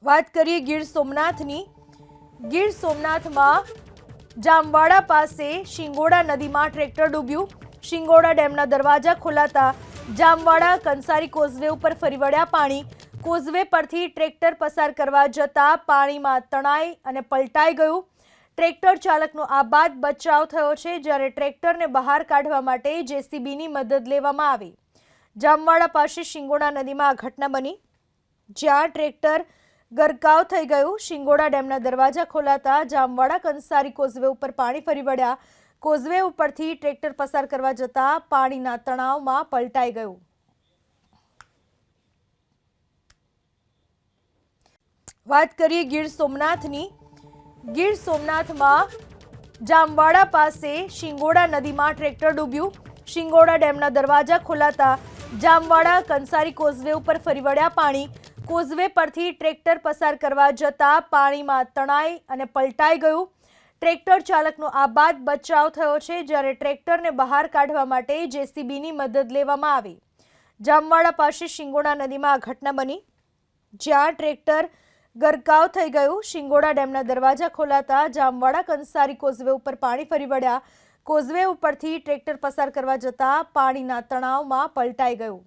વાત કરીએ ગીર સોમનાથની। ગીર સોમનાથમાં જામવાડા પાસે શિંગોડા નદીમાં ટ્રેક્ટર ડૂબ્યું। શિંગોડા ડેમના દરવાજા ખોલાતા જામવાડા કંસારી કોઝવે ઉપર ફરી વળ્યા પાણી। કોઝવે પરથી ટ્રેક્ટર પસાર કરવા જતા પાણીમાં તણાઈ અને પલટાઈ ગયું। ટ્રેક્ટર ચાલકનો આબાદ બચાવ થયો છે, જ્યારે ટ્રેક્ટરને બહાર કાઢવા માટે જેસીબીની મદદ લેવામાં આવી। જામવાડા પાસે શિંગોડા નદીમાં આ ઘટના બની, જ્યાં ટ્રેક્ટર ગરકાવ થઈ ગયું। શિંગોડા ડેમના દરવાજા ખોલાતા જામવાડા કંસારી કોઝવે ઉપર પાણી ફરી વળ્યા। કોઝવે ઉપરથી ટ્રેક્ટર પસાર કરવા જતા પાણીના તણાવમાં પલટાઈ ગયું। વાત કરીએ ગીર સોમનાથની। ગીર સોમનાથમાં જામવાડા પાસે શિંગોડા નદીમાં ટ્રેક્ટર ડૂબ્યું। શિંગોડા ડેમના દરવાજા ખોલાતા જામવાડા કંસારી કોઝવે ઉપર ફરી વળ્યા પાણી। કોઝવે પરથી ટ્રેક્ટર પસાર કરવા જતા પાણીમાં તણાઈ અને પલટાઈ ગયું। ટ્રેક્ટર ચાલકનો આબાદ બચાવ થયો છે, જ્યારે ટ્રેક્ટરને બહાર કાઢવા માટે જેસીબીની મદદ લેવામાં આવી। જામવાડા પાસે શિંગોડા નદીમાં આ ઘટના બની, જ્યાં ટ્રેક્ટર ગરકાવ થઈ ગયું। શિંગોડા ડેમના દરવાજા ખોલાતા જામવાડા કંસારી કોઝવે ઉપર પાણી ફરી વળ્યા। કોઝવે ઉપરથી ટ્રેક્ટર પસાર કરવા જતા પાણીના તણાવમાં પલટાઈ ગયું।